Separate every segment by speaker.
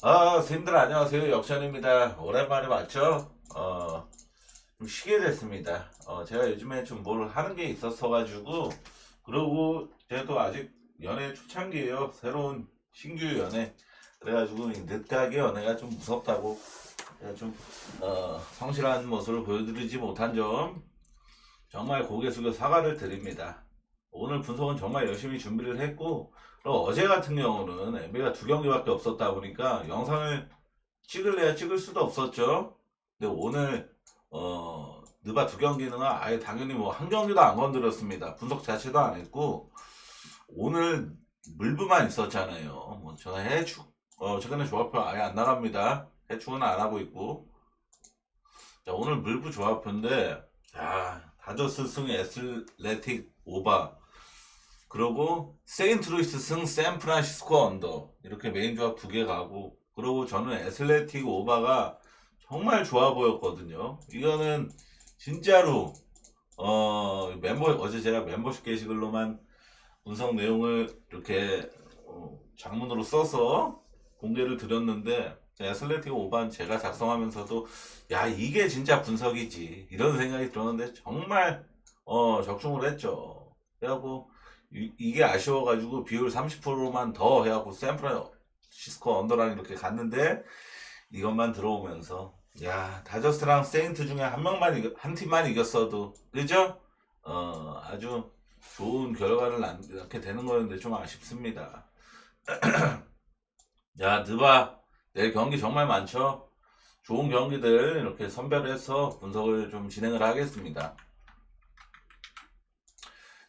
Speaker 1: 선생님들 안녕하세요. 역전입니다. 오랜만에 맞죠? 좀 쉬게 됐습니다. 제가 요즘에 좀 뭘 하는 게 있었어가지고, 그러고 제가 또 아직 연애 초창기예요. 새로운 신규 연애. 그래가지고 이 늦가게 연애가 좀 무섭다고 제가 좀 성실한 모습을 보여드리지 못한 점 정말 고개 숙여 사과를 드립니다. 오늘 분석은 정말 열심히 준비를 했고, 그리고 어제 같은 경우는 NBA가 두 경기밖에 없었다 보니까 영상을 찍을래야 찍을 수도 없었죠. 근데 오늘 느바 두 경기는 아예 당연히 뭐 한 경기도 안 건드렸습니다. 분석 자체도 안 했고 오늘 물부만 있었잖아요. 뭐 저는 해축 최근에 조합표 아예 안 나갑니다. 해축은 안 하고 있고. 자, 오늘 물부 조합표인데 다저스 승 애슬레틱 오바, 그리고 세인트루이스 승 샌프란시스코 언더, 이렇게 메인 조합 두 개 가고, 그리고 저는 애슬레틱 오바가 정말 좋아 보였거든요. 이거는 진짜로 어제 제가 멤버십 게시글로만 분석 내용을 이렇게 장문으로 써서 공개를 드렸는데, 애슬레틱 오바는 제가 작성하면서도 야 이게 진짜 분석이지 이런 생각이 들었는데 정말 적중을 했죠. 그래갖고 이게 아쉬워가지고 비율 30%만 더 해갖고 샌프란시스코 언더랑 이렇게 갔는데, 이것만 들어오면서 야 다저스랑 세인트 중에 한 팀만 이겼어도 그죠? 아주 좋은 결과를 낳게 되는 거였는데 좀 아쉽습니다. 야 느바 내일 경기 정말 많죠? 좋은 경기들 이렇게 선별해서 분석을 좀 진행을 하겠습니다.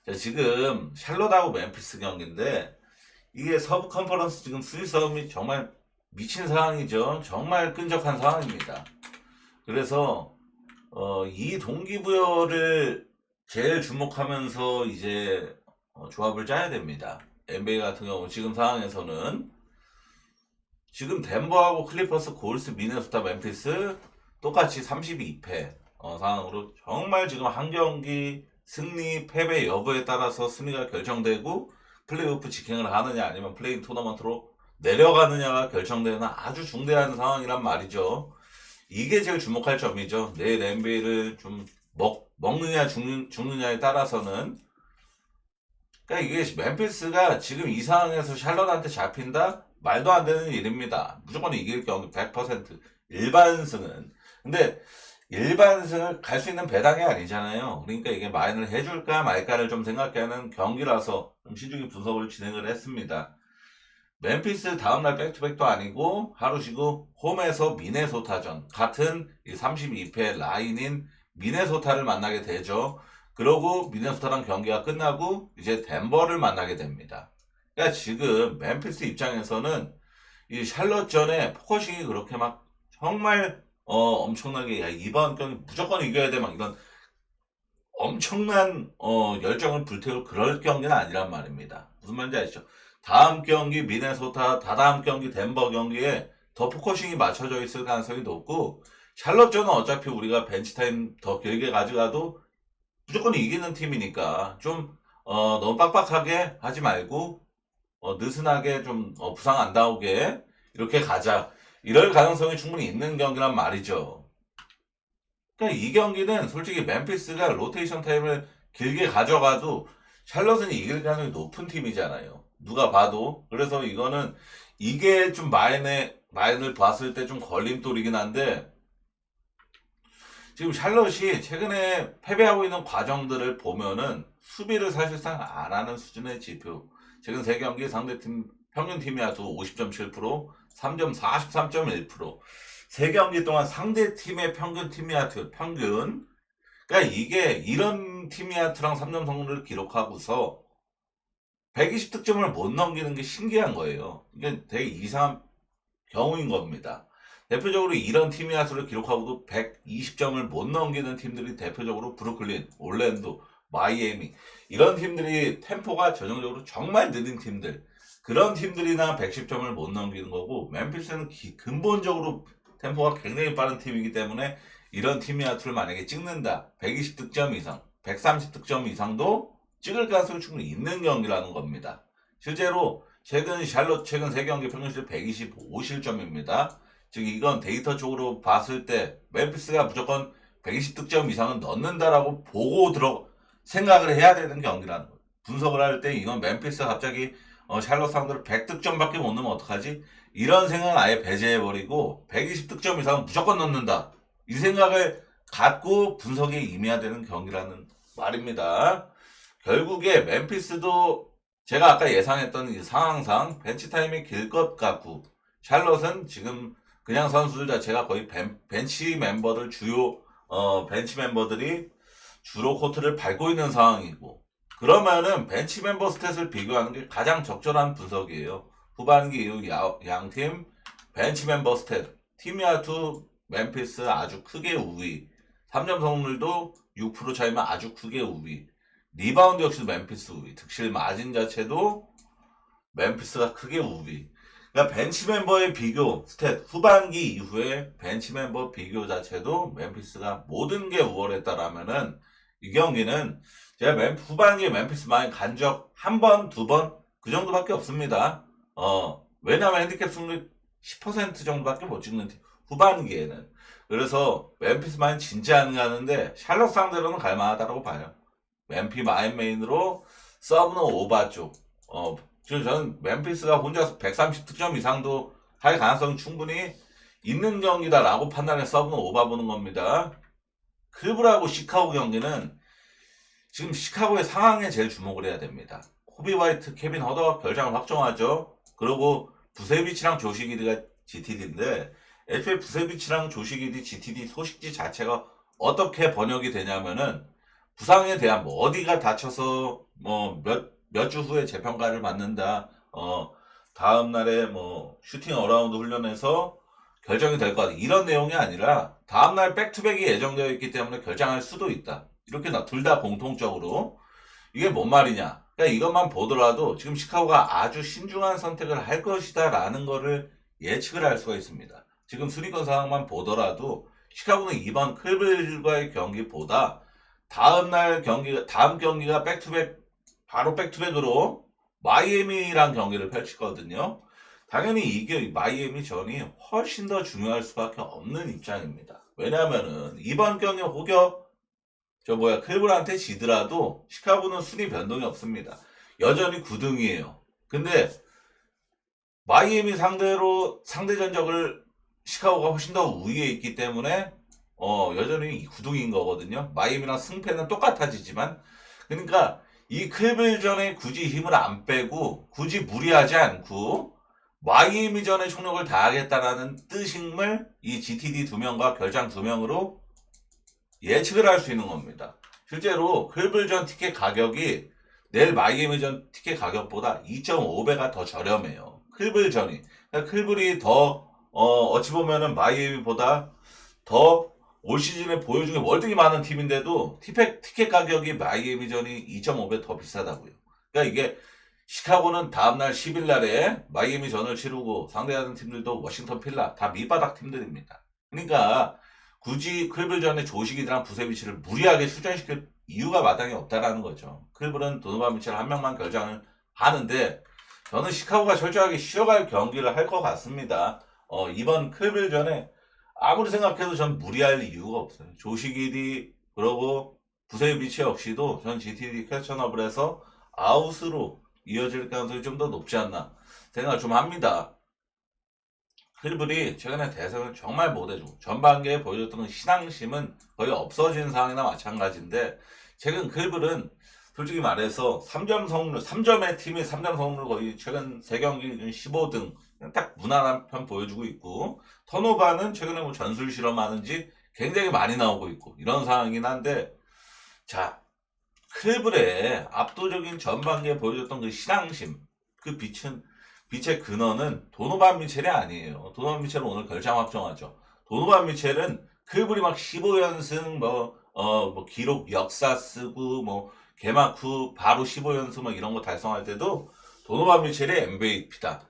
Speaker 1: 자, 지금 샬롯하고 멤피스 경기인데, 이게 서부 컨퍼런스 지금 순위 싸움이 정말 미친 상황이죠. 정말 끈적한 상황입니다. 그래서 이 동기부여를 제일 주목하면서 이제 조합을 짜야 됩니다. NBA 같은 경우 지금 상황에서는 지금 덴버하고 클리퍼스, 골스, 미네소타, 멤피스 똑같이 32패 상황으로 정말 지금 한 경기 승리, 패배 여부에 따라서 승리가 결정되고 플레이오프 직행을 하느냐 아니면 플레이 토너먼트로 내려가느냐가 결정되는 아주 중대한 상황이란 말이죠. 이게 제일 주목할 점이죠. 내일 NBA를 좀 먹느냐 죽느냐에 따라서는. 그러니까 이게 멤피스가 지금 이 상황에서 샬럿한테 잡힌다? 말도 안 되는 일입니다. 무조건 이길 경우 100% 일반승은. 근데 일반승을 갈 수 있는 배당이 아니잖아요. 그러니까 이게 마인을 해줄까 말까를 좀 생각하는 경기라서 좀 신중히 분석을 진행을 했습니다. 멤피스 다음날 백투백도 아니고 하루 쉬고 홈에서 미네소타전, 같은 32패 라인인 미네소타를 만나게 되죠. 그러고 미네소타랑 경기가 끝나고 이제 덴버를 만나게 됩니다. 그러니까 지금 멤피스 입장에서는 이 샬럿전에 포커싱이 그렇게 막 정말 엄청나게 야 이번 경기 무조건 이겨야 돼 막 이런 엄청난 열정을 불태울 그럴 경기는 아니란 말입니다. 무슨 말인지 아시죠? 다음 경기 미네소타, 다다음 경기 덴버 경기에 더 포커싱이 맞춰져 있을 가능성이 높고, 샬럿전은 어차피 우리가 벤치 타임 더 길게 가져가도 무조건 이기는 팀이니까 좀 너무 빡빡하게 하지 말고 느슨하게 좀 부상 안 나오게 이렇게 가자. 이럴 가능성이 충분히 있는 경기란 말이죠. 그러니까 이 경기는 솔직히 멤피스가 로테이션 타임을 길게 가져가도 샬럿은 이길 가능성이 높은 팀이잖아요. 누가 봐도. 그래서 이거는 이게 좀 마인을 봤을 때 좀 걸림돌이긴 한데, 지금 샬럿이 최근에 패배하고 있는 과정들을 보면은 수비를 사실상 안 하는 수준의 지표. 최근 3경기 상대팀 평균 팀이야수 50.7%, 3점 43.1%. 3경기 동안 상대팀의 평균 팀이야투 평균. 그러니까 이게 이런 팀이야투랑 3점 성공을 기록하고서 120득점을 못 넘기는 게 신기한 거예요. 이게 되게 이상한 경우인 겁니다. 대표적으로 이런 팀이야수를 기록하고도 120점을 못 넘기는 팀들이 대표적으로 브루클린, 올랜도, 마이애미, 이런 팀들이 템포가 전형적으로 정말 느린 팀들, 그런 팀들이나 110점을 못 넘기는 거고, 멤피스는 근본적으로 템포가 굉장히 빠른 팀이기 때문에 이런 팀이야수를 만약에 찍는다, 120득점 이상, 130득점 이상도 찍을 가능성이 충분히 있는 경기라는 겁니다. 실제로 샬롯 최근 3경기 평균실 125실점입니다. 즉 이건 데이터 쪽으로 봤을 때 멤피스가 무조건 120득점 이상은 넣는다라고 보고 생각을 해야 되는 경기라는 거예요. 분석을 할 때 이건 멤피스가 갑자기 샬롯 상대로 100득점밖에 못 넣으면 어떡하지? 이런 생각은 아예 배제해버리고 120득점 이상은 무조건 넣는다. 이 생각을 갖고 분석에 임해야 되는 경기라는 말입니다. 결국에 멤피스도 제가 아까 예상했던 이 상황상 벤치 타임이 길 것 같고 샬롯은 지금 그냥 선수들 자체가 거의 벤치 멤버들 벤치 member들이 주로 코트를 밟고 있는 상황이고 그러면은 벤치 멤버 스탯을 비교하는 게 가장 적절한 분석이에요. 후반기 이후 양팀 벤치 멤버 스탯 팀야투 멤피스 아주 크게 우위 3점 성공률도 6% 차이면 아주 크게 우위 리바운드 역시도 멤피스 우위 득실 마진 자체도 멤피스가 크게 우위 그러니까 벤치 멤버의 비교 스탯 후반기 이후에 벤치 멤버 비교 자체도 멤피스가 모든 게 우월했다라면은 이 경기는 제가 후반기에 멤피스 많이 간 적 한 번, 두 번 그 정도밖에 없습니다. 왜냐면 핸디캡 승률 10% 정도밖에 못 찍는 팀 후반기에는 그래서 멤피스 많이 진짜 안 가는데 샬럿 상대로는 갈만하다고 봐요. 멤피 마인메인으로 서브는 오바 쪽 저는 멤피스가 혼자서 130득점 이상도 할 가능성이 충분히 있는 경기다라고 판단해 서브는 오바 보는 겁니다. 클브라고 시카고 경기는 지금 시카고의 상황에 제일 주목을 해야 됩니다. 코비 화이트, 케빈 허더가 결장을 확정하죠. 그리고 부세비치랑 조시기드가 GTD인데 애초에 부세비치랑 조시기드 GTD 소식지 자체가 어떻게 번역이 되냐면은 부상에 대한 뭐 어디가 다쳐서 뭐 몇 주 후에 재평가를 받는다. 다음 날에 뭐 슈팅 어라운드 훈련에서 결정이 될 것 같다. 이런 내용이 아니라 다음 날 백투백이 예정되어 있기 때문에 결정할 수도 있다. 이렇게 둘 다 공통적으로 이게 뭔 말이냐? 그러니까 이것만 보더라도 지금 시카고가 아주 신중한 선택을 할 것이다라는 거를 예측을 할 수가 있습니다. 지금 수리권 상황만 보더라도 시카고는 이번 클블과의 경기보다 다음 경기가 바로 백투백으로 마이애미랑 경기를 펼치거든요. 당연히 이게 마이애미 전이 훨씬 더 중요할 수밖에 없는 입장입니다. 왜냐면은 이번 경기 혹여 클블한테 지더라도 시카고는 순위 변동이 없습니다. 여전히 9등이에요. 근데 마이애미 상대로 상대 전적을 시카고가 훨씬 더 우위에 있기 때문에 여전히 9등인 거거든요. 마이애미랑 승패는 똑같아지지만 그러니까 이 클블전에 굳이 힘을 안 빼고 굳이 무리하지 않고 마이애미전에 총력을 다하겠다라는 뜻임을 이 GTD 2명과 결장 2명으로 예측을 할 수 있는 겁니다. 실제로 클블전 티켓 가격이 내일 마이애미전 티켓 가격보다 2.5배가 더 저렴해요. 클블전이. 그러니까 클블이 더 어찌 보면은 마이애미보다 더 올 시즌에 보여준 게 월등히 많은 팀인데도 티켓 가격이 마이애미전이 2.5배 더 비싸다고요. 그러니까 이게 시카고는 다음날 10일 날에 마이애미전을 치르고 상대하는 팀들도 워싱턴 필라 다 밑바닥 팀들입니다. 그러니까 굳이 클블전에 조식이랑 부세비치를 무리하게 출전시킬 이유가 마땅히 없다라는 거죠. 클블은 도노반 미첼 한 명만 결장을 하는데 저는 시카고가 철저하게 쉬어갈 경기를 할 것 같습니다. 이번 클블전에 아무리 생각해도 전 무리할 이유가 없어요. 조식이디 그러고 부세비치 역시도 전 GTD 퀘스천업을해서 아웃으로 이어질 가능성이 좀 더 높지 않나 생각을 좀 합니다. 클블이 최근에 대선을 정말 못해주고 전반기에 보여줬던 신앙심은 거의 없어진 상황이나 마찬가지인데 최근 클블은 솔직히 말해서 3점의 팀이 3점 성공률 거의 최근 3경기 15등 딱 무난한 편 보여주고 있고 턴오버는 최근에 뭐 전술 실험하는지 굉장히 많이 나오고 있고 이런 상황이긴 한데 자 클블의 압도적인 전반기에 보여줬던 그 신앙심 그 빛의 근원은 도노반 미첼이 아니에요. 도노반 미첼은 오늘 결장 확정하죠. 도노반 미첼은 클블이 막 15연승 뭐 기록 역사 쓰고 뭐 개막 후 바로 15연승 뭐 이런 거 달성할 때도 도노반 미첼이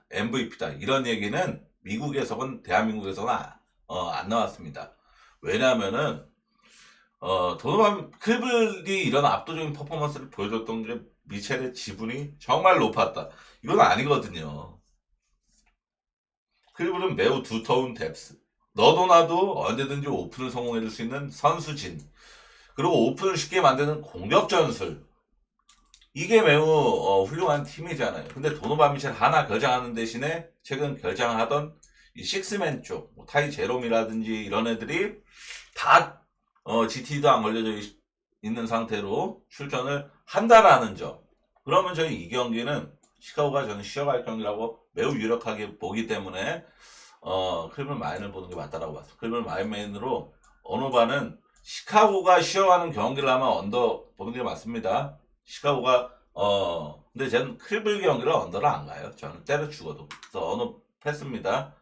Speaker 1: MVP다 이런 얘기는 미국에서는 대한민국에서는 안 나왔습니다. 왜냐하면은 클블이 이런 압도적인 퍼포먼스를 보여줬던 게 미첼의 지분이 정말 높았다. 이건 아니거든요. 클리브는 매우 두터운 뎁스. 너도 나도 언제든지 오픈을 성공해줄 수 있는 선수진. 그리고 오픈을 쉽게 만드는 공격 전술. 이게 매우 훌륭한 팀이잖아요. 근데 도노반 미첼 하나 결장하는 대신에 최근 결장하던 이 식스맨 쪽, 뭐 타이 제롬이라든지 이런 애들이 다 GT도 안 걸려져 있는 상태로 출전을 한다라는 점. 그러면 저희 이 경기는 시카고가 저는 쉬어갈 경기라고 매우 유력하게 보기 때문에 클리블 마인을 보는 게 맞다라고 봤습니다. 클리블 마인 메인으로 어노바는 시카고가 쉬어가는 경기를 하면 언더 보는 게 맞습니다. 시카고가 근데 저는 클리블 경기를 언더를 안 가요. 저는 때려 죽어도. 그래서 어느 패스입니다.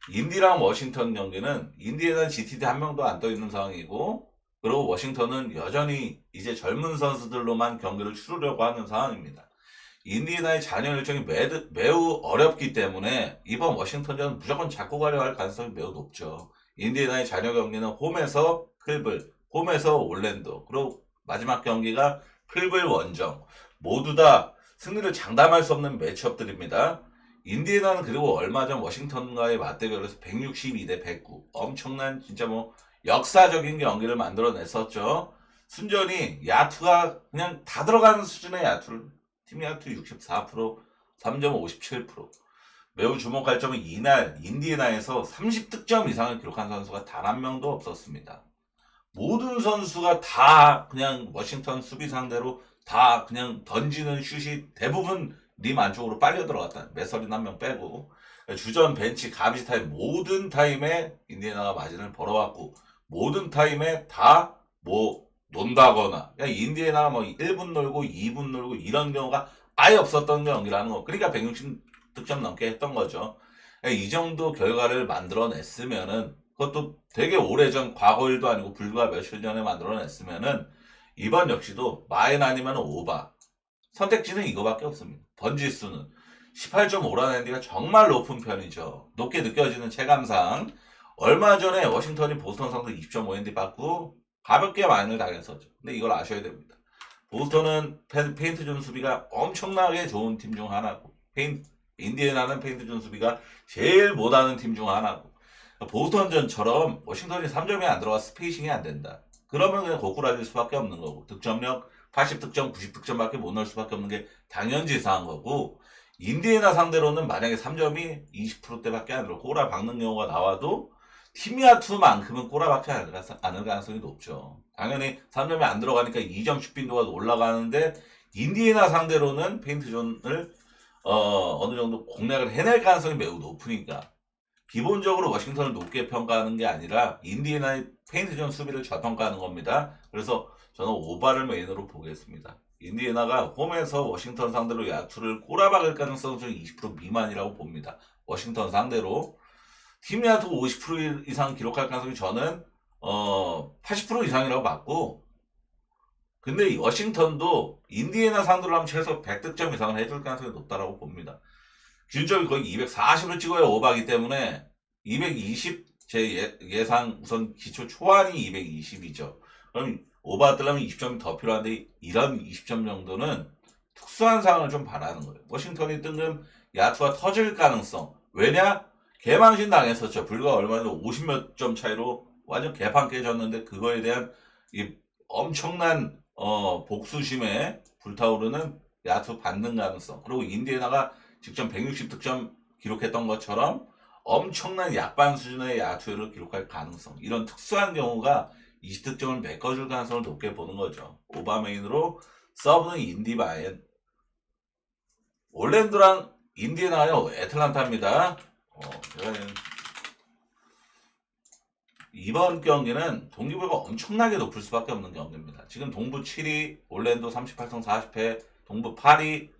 Speaker 1: 인디랑 워싱턴 경기는 인디에는 GTD 한 명도 안 떠 있는 상황이고, 그리고 워싱턴은 여전히 이제 젊은 선수들로만 경기를 치르려고 하는 상황입니다. 인디애나의 잔여 일정이 매우 어렵기 때문에 이번 워싱턴전은 무조건 잡고 가려 할 가능성이 매우 높죠. 인디애나의 잔여 경기는 홈에서 클블, 홈에서 올랜도, 그리고 마지막 경기가 클블 원정. 모두 다 승리를 장담할 수 없는 매치업들입니다. 인디애나는 그리고 얼마 전 워싱턴과의 맞대결에서 162대 109. 엄청난 진짜 뭐 역사적인 경기를 만들어냈었죠. 순전히 야투가 그냥 다 들어가는 수준의 야투를, 팀 야투 64%, 3점 57%. 매우 주목할 점은 이날 인디애나에서 30득점 이상을 기록한 선수가 단 한 명도 없었습니다. 모든 선수가 다 그냥 워싱턴 수비 상대로 다 그냥 던지는 슛이 대부분 림 안쪽으로 빨려 들어갔다. 매설인 한 명 빼고. 주전 벤치 가비지 타임 모든 타임에 인디애나가 마진을 벌어왔고, 모든 타임에 다 뭐 논다거나, 그냥 인디애나가 뭐 1분 놀고 2분 놀고 이런 경우가 아예 없었던 경기라는 거. 그러니까 160득점 넘게 했던 거죠. 이 정도 결과를 만들어냈으면은, 그것도 되게 오래전 과거 일도 아니고 불과 며칠 전에 만들어냈으면은, 이번 역시도 마인 아니면 오바. 선택지는 이거밖에 없습니다. 던질 수는 18.5라는 핸디가 정말 높은 편이죠. 높게 느껴지는 체감상. 얼마 전에 워싱턴이 보스턴 상대 20.5 핸디 받고 가볍게 마인을 당했었죠. 근데 이걸 아셔야 됩니다. 보스턴은 페인트 존 수비가 엄청나게 좋은 팀 중 하나고, 인디애나는 페인트 존 수비가 제일 못하는 팀 중 하나고, 보스턴전처럼 워싱턴이 3점이 안 들어가 스페이싱이 안 된다. 그러면 그냥 고꾸라질 수밖에 없는 거고, 득점력 80득점, 90득점밖에 못 넣을 수밖에 없는 게 당연지사한 거고, 인디애나 상대로는 만약에 3점이 20%대밖에 안 들어 꼬라 박는 경우가 나와도 팀야투만큼은 꼬라박지 않을 가능성이 높죠. 당연히 3점이 안 들어가니까 2점 슛 빈도가 올라가는데, 인디애나 상대로는 페인트존을 어느 정도 공략을 해낼 가능성이 매우 높으니까 기본적으로 워싱턴을 높게 평가하는 게 아니라 인디애나의 페인트존 수비를 저평가하는 겁니다. 그래서 저는 오바를 메인으로 보겠습니다. 인디애나가 홈에서 워싱턴 상대로 야투를 꼬라박을 가능성은 20% 미만이라고 봅니다. 워싱턴 상대로 팀 야투 50% 이상 기록할 가능성이 저는 80% 이상이라고 봤고, 근데 이 워싱턴도 인디애나 상대로 하면 최소 100득점 이상을 해줄 가능성이 높다라고 봅니다. 기준점이 거의 240을 찍어야 오바기 때문에 220, 제 예상 우선 기초 초안이 220이죠. 그럼 오바 뜨려면 20점이 더 필요한데, 이런 20점 정도는 특수한 상황을 좀 바라는 거예요. 워싱턴이 뜬금 야투가 터질 가능성. 왜냐? 개망신 당했었죠. 불과 얼마 전 50몇 점 차이로 완전 개판 깨졌는데, 그거에 대한 이 엄청난 복수심에 불타오르는 야투 받는 가능성. 그리고 인디애나가 직전 160득점 기록했던 것처럼 엄청난 약반 수준의 야투를 기록할 가능성. 이런 특수한 경우가 20득점을 메꿔줄 가능성을 높게 보는 거죠. 오바메인으로 서브는 인디바인. 올랜도랑 인디애나요, 애틀란타입니다. 이번 경기는 동기부여가 엄청나게 높을 수밖에 없는 경기입니다. 지금 동부 7위, 올랜도 38승 40패, 동부 8위.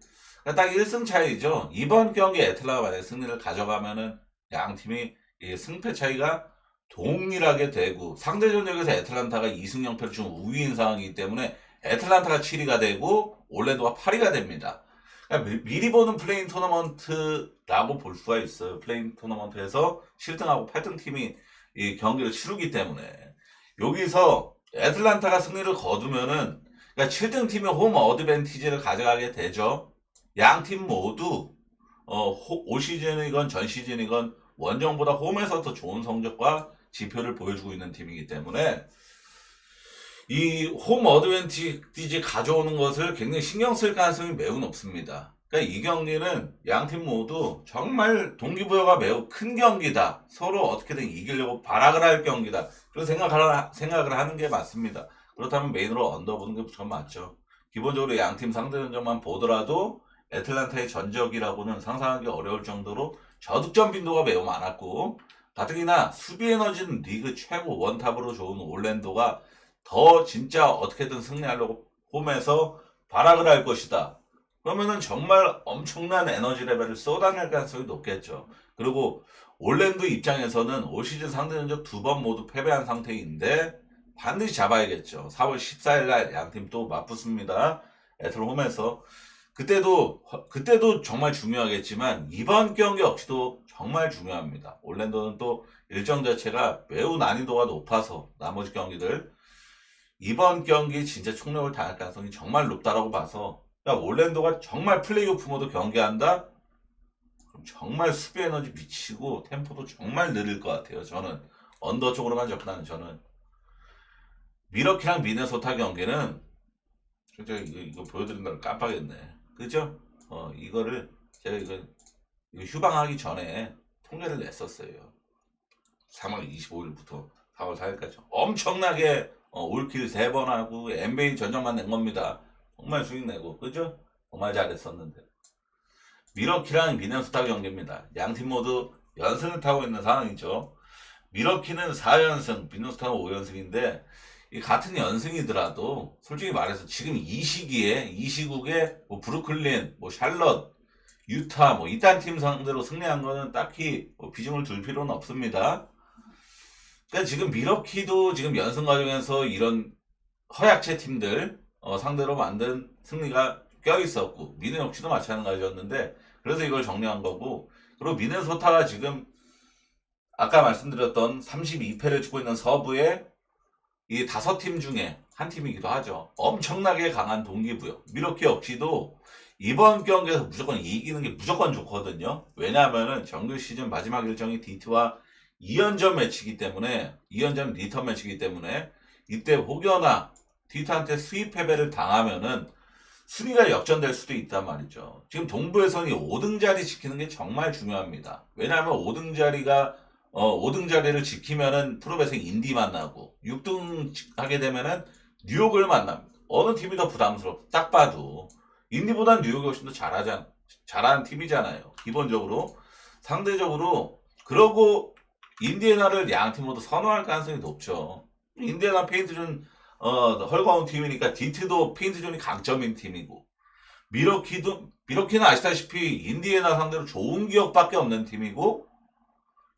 Speaker 1: 딱 1승 차이죠. 이번 경기 애틀란타가 만약에 승리를 가져가면은 양 팀이 승패 차이가 동일하게 되고, 상대 전적에서 애틀란타가 2승 0패를 준 우위인 상황이기 때문에 애틀란타가 7위가 되고 올랜도가 8위가 됩니다. 그러니까 미리 보는 플레인 토너먼트라고 볼 수가 있어요. 플레인 토너먼트에서 7등하고 8등 팀이 이 경기를 치르기 때문에 여기서 애틀란타가 승리를 거두면은, 그러니까 7등 팀이 홈 어드밴티지를 가져가게 되죠. 양 팀 모두 올 시즌이건 전 시즌이건 원정보다 홈에서 더 좋은 성적과 지표를 보여주고 있는 팀이기 때문에 이 홈 어드밴티지 가져오는 것을 굉장히 신경 쓸 가능성이 매우 높습니다. 그러니까 이 경기는 양 팀 모두 정말 동기부여가 매우 큰 경기다. 서로 어떻게든 이기려고 발악을 할 경기다. 그런 생각을 하는 게 맞습니다. 그렇다면 메인으로 언더 보는 게 무조건 맞죠. 기본적으로 양 팀 상대 전적만 보더라도 애틀란타의 전적이라고는 상상하기 어려울 정도로 저득점 빈도가 매우 많았고, 가뜩이나 수비 에너지는 리그 최고 원탑으로 좋은 올랜도가 더 진짜 어떻게든 승리하려고 홈에서 발악을 할 것이다. 그러면은 정말 엄청난 에너지 레벨을 쏟아낼 가능성이 높겠죠. 그리고 올랜도 입장에서는 올 시즌 상대 전적 2번 모두 패배한 상태인데 반드시 잡아야겠죠. 4월 14일 날 양팀 또 맞붙습니다. 애틀 홈에서. 그때도 정말 중요하겠지만 이번 경기 역시도 정말 중요합니다. 올랜도는 또 일정 자체가 매우 난이도가 높아서 나머지 경기들 이번 경기 진짜 총력을 다할 가능성이 정말 높다라고 봐서, 그러니까 올랜도가 정말 플레이오프 모드 경기한다? 그럼 정말 수비 에너지 미치고 템포도 정말 느릴 것 같아요. 저는 언더 쪽으로만 접근하는 저는 미러키랑 미네소타 경기는 진짜 이거 보여드린다고 깜빡했네. 그죠? 이거를 제가 이거 휴방하기 전에 통계를 냈었어요. 3월 25일부터 4월 4일까지 엄청나게 올킬 3번 하고 NBA 전적만 낸 겁니다. 정말 수익 내고 그죠? 정말 잘했었는데 미러키랑 미네소타 경기입니다. 양 팀 모두 연승을 타고 있는 상황이죠. 미러키는 4연승, 미네소타는 5연승인데 이 같은 연승이더라도 솔직히 말해서 지금 이 시기에 이 시국에 뭐 브루클린, 뭐 샬럿, 유타 뭐 이딴 팀 상대로 승리한 거는 딱히 뭐 비중을 둘 필요는 없습니다. 그러니까 지금 미러키도 지금 연승 과정에서 이런 허약체 팀들 상대로 만든 승리가 껴있었고 미네 역시도 마찬가지였는데 그래서 이걸 정리한 거고, 그리고 미네소타가 지금 아까 말씀드렸던 32패를 치고 있는 서부의 이 5팀 중에 한 팀이기도 하죠. 엄청나게 강한 동기부여. 미러키 역시도 이번 경기에서 무조건 이기는 게 무조건 좋거든요. 왜냐하면은 정규 시즌 마지막 일정이 DT와 2연전 매치이기 때문에 2연전 리턴 매치이기 때문에 이때 혹여나 DT한테 수입 패배를 당하면은 순위가 역전될 수도 있단 말이죠. 지금 동부에서는 5등 자리 지키는 게 정말 중요합니다. 왜냐하면 5등 자리가 5등 자리를 지키면은 프로배서 인디 만나고 6등 하게 되면은 뉴욕을 만납니다. 어느 팀이 더 부담스럽고 딱 봐도 인디보단 뉴욕이 훨씬 더 잘하는 팀이잖아요. 기본적으로 상대적으로. 그러고 인디애나를 양 팀 모두 선호할 가능성이 높죠. 인디애나 페인트존 헐거운 팀이니까 디트도 페인트존이 강점인 팀이고, 미러키는 아시다시피 인디애나 상대로 좋은 기억밖에 없는 팀이고,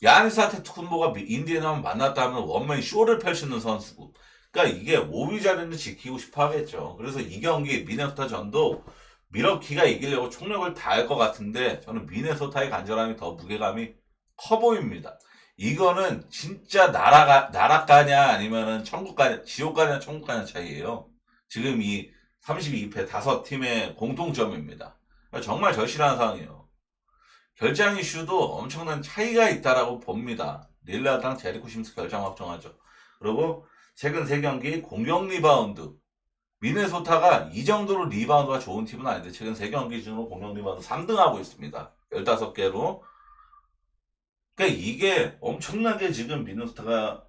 Speaker 1: 야니스 아테토쿤보가 인디애나만 만났다 하면 원맨 쇼를 펼치는 선수고, 그러니까 이게 5위 자리는 지키고 싶어 하겠죠. 그래서 이 경기 미네소타 전도 미러키가 이기려고 총력을 다할 것 같은데 저는 미네소타의 간절함이 더 무게감이 커 보입니다. 이거는 진짜 나락 가냐 아니면은 천국 가냐, 지옥 가냐 천국 가냐 차이예요. 지금 이 32패 5팀의 공통점입니다. 정말 절실한 상황이에요. 결장 이슈도 엄청난 차이가 있다라고 봅니다. 릴라드랑 제리코 심스 결장 확정하죠. 그리고 최근 3경기 공격 리바운드, 미네소타가 이 정도로 리바운드가 좋은 팀은 아닌데 최근 3경기 기준으로 공격 리바운드 3등하고 있습니다. 15개로. 그러니까 이게 엄청나게 지금 미네소타가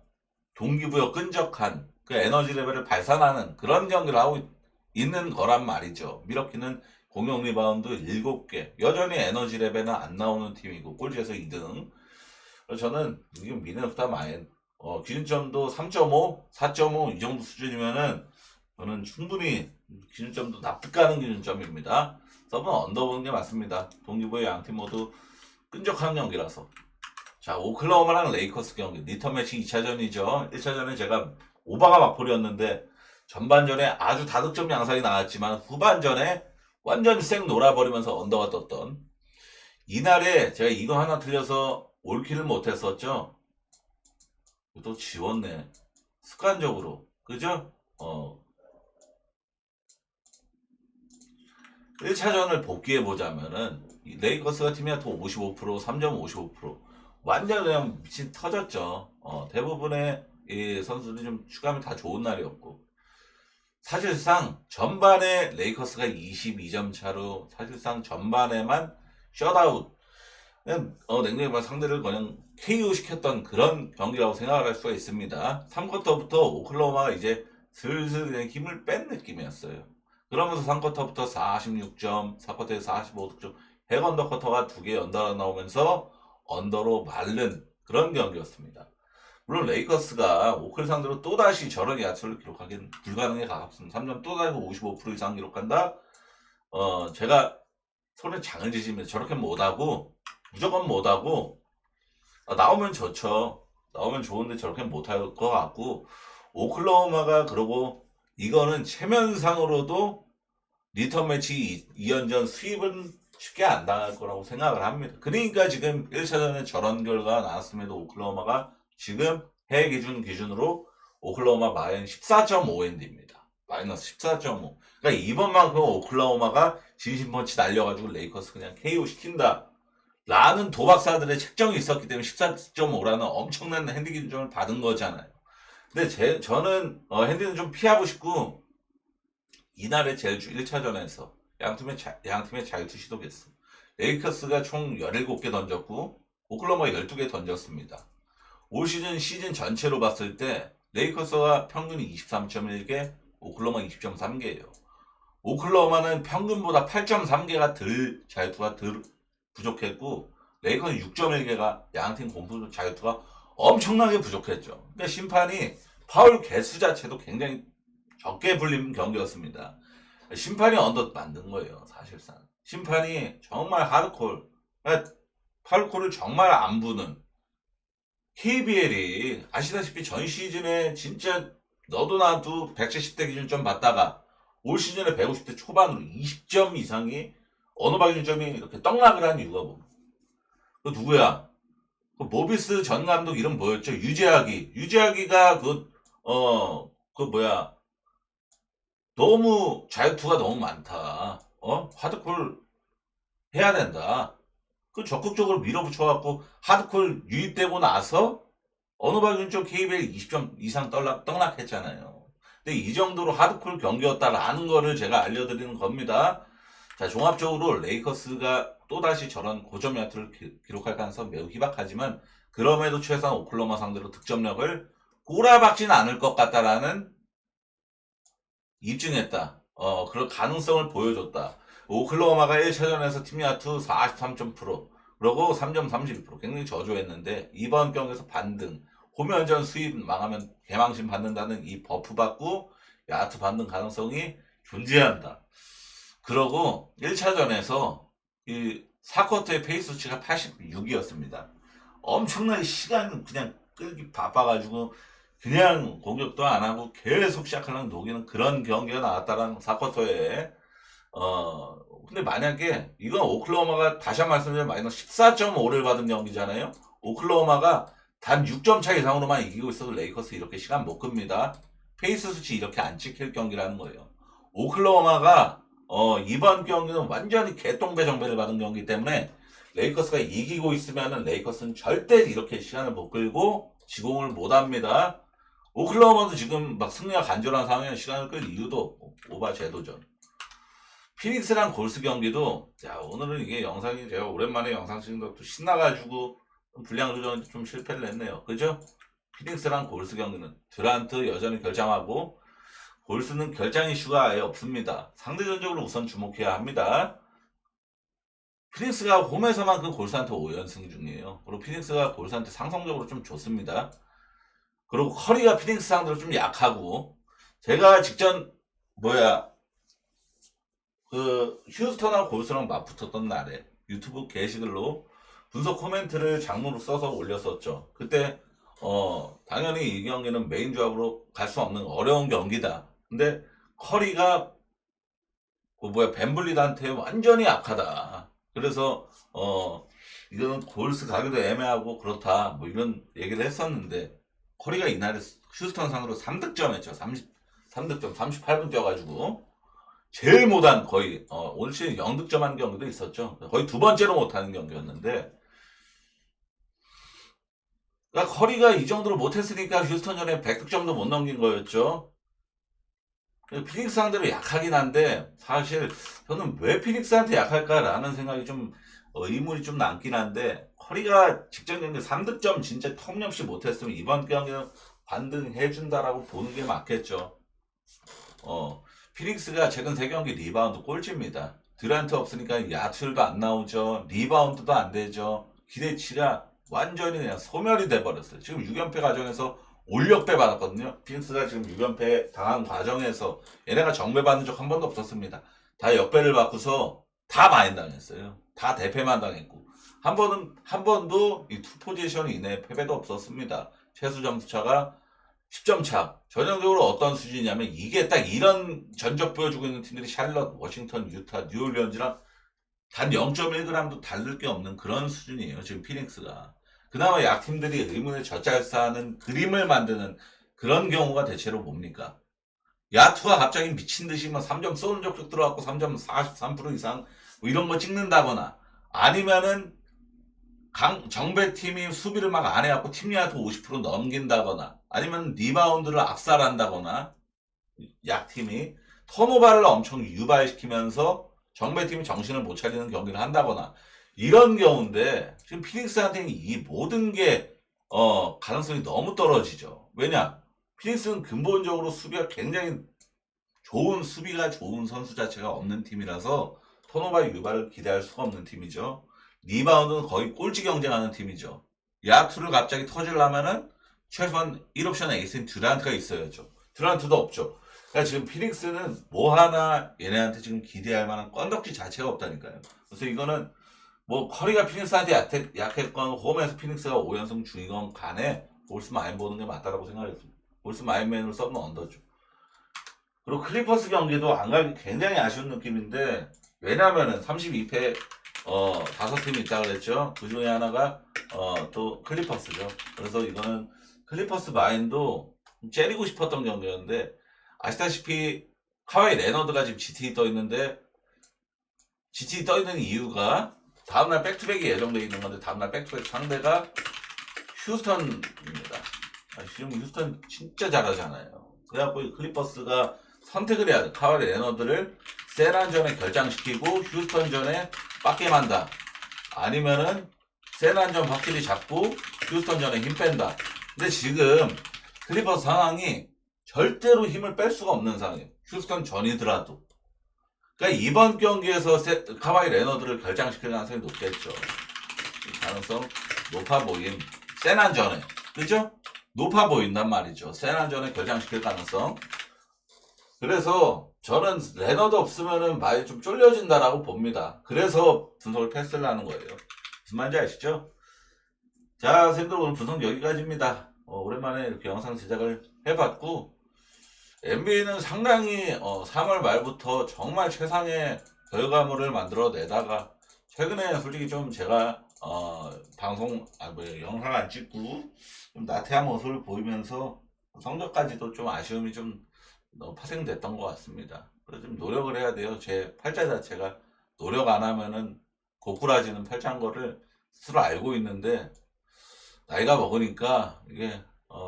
Speaker 1: 동기부여 끈적한 그 에너지 레벨을 발산하는 그런 경기를 하고 있는 거란 말이죠. 미러키는 공격 리바운드 7개. 여전히 에너지 레벨은 안 나오는 팀이고 꼴찌에서 2등. 저는 지금 미네소타 마인 기준점도 3.5, 4.5 이 정도 수준이면은 저는 충분히 기준점도 납득가는 기준점입니다. 서브는 언더 보는 게 맞습니다. 동기부여 양팀 모두 끈적한 경기라서. 자, 오클라호마랑 레이커스 경기 리턴 매치 2차전이죠. 1차전에 제가 오바가 막골이었는데 전반전에 아주 다득점 양상이 나왔지만 후반전에 완전 쌩 놀아버리면서 언더가 떴던 이날에 제가 이거 하나 틀려서 올킬을 못했었죠. 또 지웠네. 습관적으로. 그죠? 1차전을 복귀해 보자면은 레이커스가 팀이한테 55%, 3.55% 완전 그냥 미친 터졌죠. 대부분의 이 선수들이 좀 추감이 다 좋은 날이었고 사실상 전반에 레이커스가 22점 차로 사실상 전반에만 셧아웃 그냥 냉정히 말 상대를 그냥 KO 시켰던 그런 경기라고 생각을 할 수가 있습니다. 3쿼터부터 오클라호마가 이제 슬슬 그냥 힘을 뺀 느낌이었어요. 그러면서 3쿼터부터 46점, 4쿼터에 45득점, 핵 언더쿼터가 2개 연달아 나오면서 언더로 마른 그런 경기였습니다. 물론 레이커스가 오클 상대로 또다시 저런 야투를 기록하기는 불가능에 가깝습니다. 3점 또다시 55% 이상 기록한다? 제가 손에 장을 지지면 저렇게 못하고 무조건 못하고 나오면 좋죠. 나오면 좋은데 저렇게 못할 것 같고 오클라호마가 그러고 이거는 체면상으로도 리턴 매치 2연전 수입은 쉽게 안 당할 거라고 생각을 합니다. 그러니까 지금 1차전에 저런 결과가 나왔음에도 오클라호마가 지금 해외 기준으로 오클라호마 마이너스 14.5엔드입니다. 마이너스 14.5. 그러니까 이번만큼 오클라호마가 진심펀치 날려가지고 레이커스 그냥 KO 시킨다. 라는 도박사들의 책정이 있었기 때문에 14.5라는 엄청난 핸디 기준점을 받은 거잖아요. 근데 저는 핸디는 좀 피하고 싶고 이날의 제일 1차전에서 양팀의 자유투 시도겠어. 레이커스가 총 17개 던졌고 오클라호마가 12개 던졌습니다. 올 시즌 전체로 봤을 때 레이커스가 평균이 23.1개, 오클라호마 20.3개예요. 오클라호마는 평균보다 8.3개가 자유투가 덜 부족했고 레이커스 6.1개가 양팀 공수 자유투가 엄청나게 부족했죠. 그러니까 심판이 파울 개수 자체도 굉장히 적게 불린 경기였습니다. 심판이 언더 만든 거예요, 사실상. 심판이 정말 하드콜, 그러니까 파울콜을 정말 안 부는 KBL이 아시다시피 전 시즌에 진짜 너도 나도 170대 기준점 받다가 올 시즌에 150대 초반으로 20점 이상이 언어바 기준점이 이렇게 떡락을 한 이유가 뭐? 그 누구야? 그 모비스 전 감독 이름 뭐였죠? 유재학이가 너무 자유투가 너무 많다. 하드콜 해야 된다. 그 적극적으로 밀어붙여갖고 하드콜 유입되고 나서 어느 박윤쪽 KBL 20점 이상 떡락했잖아요. 근데 이 정도로 하드콜 경기였다라는 거를 제가 알려드리는 겁니다. 자, 종합적으로 레이커스가 또다시 저런 고점 야투를 기록할 가능성 매우 희박하지만 그럼에도 최소한 오클라호마 상대로 득점력을 꼬라박지는 않을 것 같다라는 입증했다. 그런 가능성을 보여줬다. 오클라호마가 1차전에서 팀 야투 43.0% 그리고 3점 32% 굉장히 저조했는데 이번 경기에서 반등 홈연전 수입 망하면 개망신 받는다는 이 버프 받고 야투 받는 가능성이 존재한다. 그러고 1차전에서 이 4쿼터의 페이스 수치가 86이었습니다. 엄청나게 시간 그냥 끌기 바빠가지고 그냥 공격도 안 하고 계속 시작하는 녹이는 그런 경기가 나왔다라는 4쿼터에 근데 만약에 이건 오클라호마가 다시 한 번 말씀드리면 마이너스 14.5를 받은 경기잖아요. 오클라호마가 단 6점 차 이상으로만 이기고 있어도 레이커스 이렇게 시간 못 끕니다. 페이스 수치 이렇게 안 찍힐 경기라는 거예요. 오클라호마가 이번 경기는 완전히 개똥배정배를 받은 경기 때문에 레이커스가 이기고 있으면은 레이커스는 절대 이렇게 시간을 못 끌고 지공을 못 합니다. 오클라호마도 지금 막 승리가 간절한 상황에 시간을 끌 이유도 없고 오바 제도전. 피닉스랑 골스 경기도 자 오늘은 이게 영상이 제가 오랜만에 영상 찍는 것도 신나가지고 분량 조정에 좀 실패를 했네요. 그죠? 피닉스랑 골스 경기는 듀란트 여전히 결장하고 골스는 결장 이슈가 아예 없습니다. 상대전적으로 우선 주목해야 합니다. 피닉스가 홈에서만 그 골스한테 5연승 중이에요. 그리고 피닉스가 골스한테 상성적으로 좀 좋습니다. 그리고 커리가 피닉스 상대로 좀 약하고 제가 직전 휴스턴하고 골스랑 맞붙었던 날에 유튜브 게시글로 분석 코멘트를 장문으로 써서 올렸었죠. 그때 당연히 이 경기는 메인 조합으로 갈 수 없는 어려운 경기다. 근데 커리가 벤블리드한테 완전히 약하다. 그래서 이거는 골스 가기도 애매하고 그렇다. 뭐 이런 얘기를 했었는데 커리가 이날에 휴스턴 상으로 3득점 했죠. 3득점 38분 뛰어가지고 제일 못한 거의 오늘 시즌 0득점한 경기도 있었죠. 거의 두 번째로 못하는 경기였는데 그러니까 커리가 이 정도로 못했으니까 휴스턴전에 100득점도 못 넘긴 거였죠. 피닉스 상대로 약하긴 한데 사실 저는 왜 피닉스한테 약할까라는 생각이 좀 의문이 좀 남긴 한데 커리가 직전 경기 3득점 진짜 터무니없이 못했으면 이번 경기는 반등해준다라고 보는 게 맞겠죠. 피닉스가 최근 3경기 리바운드 꼴찌입니다. 듀란트 없으니까 야투율도 안 나오죠. 리바운드도 안 되죠. 기대치가 완전히 그냥 소멸이 돼버렸어요. 지금 6연패 과정에서 올역배 받았거든요. 피닉스가 지금 6연패 당한 과정에서 얘네가 정배받은 적 한 번도 없었습니다. 다 역배를 받고서 다 마인당했어요. 다 대패만 당했고 한 번도 이 투 포지션 이내 패배도 없었습니다. 최소 점수차가 10점 차. 전형적으로 어떤 수준이냐면 이게 딱 이런 전적 보여주고 있는 팀들이 샬럿, 워싱턴, 유타, 뉴올리언즈랑 단 0.1g도 다를 게 없는 그런 수준이에요. 지금 피닉스가. 그나마 약팀들이 의문의 젖잘싸는 그림을 만드는 그런 경우가 대체로 뭡니까? 야투가 갑자기 미친 듯이 막 3점 쏘는 적도 들어갔고 3점 43% 이상 뭐 이런 거 찍는다거나 아니면은 정배팀이 수비를 막 안 해갖고 팀 야투 50% 넘긴다거나 아니면 리바운드를 압살한다거나 약팀이 턴오버를 엄청 유발시키면서 정배팀이 정신을 못 차리는 경기를 한다거나 이런 경우인데 지금 피닉스한테는 이 모든 게 가능성이 너무 떨어지죠. 왜냐? 피닉스는 근본적으로 수비가 굉장히 수비가 좋은 선수 자체가 없는 팀이라서 턴오버 유발을 기대할 수가 없는 팀이죠. 리바운드는 거의 꼴찌 경쟁하는 팀이죠. 야투를 갑자기 터지려면은 최소한 1옵션 에이스인 듀란트가 있어야죠. 듀란트도 없죠. 그러니까 지금 피닉스는 뭐 하나 얘네한테 지금 기대할 만한 건덕지 자체가 없다니까요. 그래서 이거는 뭐 커리가 피닉스한테 약했건 홈에서 피닉스가 5연승 중이건 간에 볼스 마인 보는 게 맞다라고 생각했습니다. 볼스 마인맨으로 써면 언더죠. 그리고 클리퍼스 경기도 안 가기 굉장히 아쉬운 느낌인데 왜냐면은 32패 5팀이 있다 그랬죠. 그 중에 하나가 또 클리퍼스죠. 그래서 이거는 클리퍼스 마인도 째리고 싶었던 경기였는데 아시다시피 카와이 레너드가 지금 GT 떠 있는데 GT 떠 있는 이유가 다음날 백투백이 예정되어 있는 건데 다음날 백투백 상대가 휴스턴입니다. 지금 휴스턴 진짜 잘하잖아요. 그래갖고 클리퍼스가 선택을 해야 돼. 카와이 레너드를 세란전에 결장시키고 휴스턴전에 빡게임한다. 아니면은 세란전 확실히 잡고 휴스턴전에 힘 뺀다. 근데 지금 클리퍼스 상황이 절대로 힘을 뺄 수가 없는 상황이에요. 휴스턴 전이더라도. 그러니까 이번 경기에서 카와이 레너드를 결장시킬 가능성이 높겠죠. 이 가능성 높아 보임. 세난전에. 그죠? 높아 보인단 말이죠. 세난전에 결장시킬 가능성. 그래서 저는 레너드 없으면은 많이 좀 쫄려진다라고 봅니다. 그래서 분석을 패스를 하는 거예요. 무슨 말인지 아시죠? 자, 선생님들 오늘 분석 여기까지입니다. 오랜만에 이렇게 영상 제작을 해봤고 NBA는 상당히 3월 말부터 정말 최상의 결과물을 만들어내다가 최근에 솔직히 좀 제가 영상 안 찍고 좀 나태한 모습을 보이면서 성적까지도 좀 아쉬움이 좀 파생됐던 것 같습니다. 그래서 좀 노력을 해야 돼요. 제 팔자 자체가 노력 안 하면은 고꾸라지는 팔자인 거를 스스로 알고 있는데 나이가 먹으니까 이게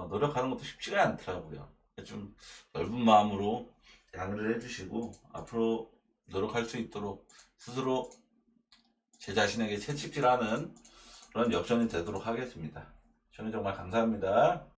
Speaker 1: 노력하는 것도 쉽지가 않더라고요. 좀 넓은 마음으로 양해를 해주시고 앞으로 노력할 수 있도록 스스로 제 자신에게 채찍질하는 그런 역전이 되도록 하겠습니다. 시청해 정말 감사합니다.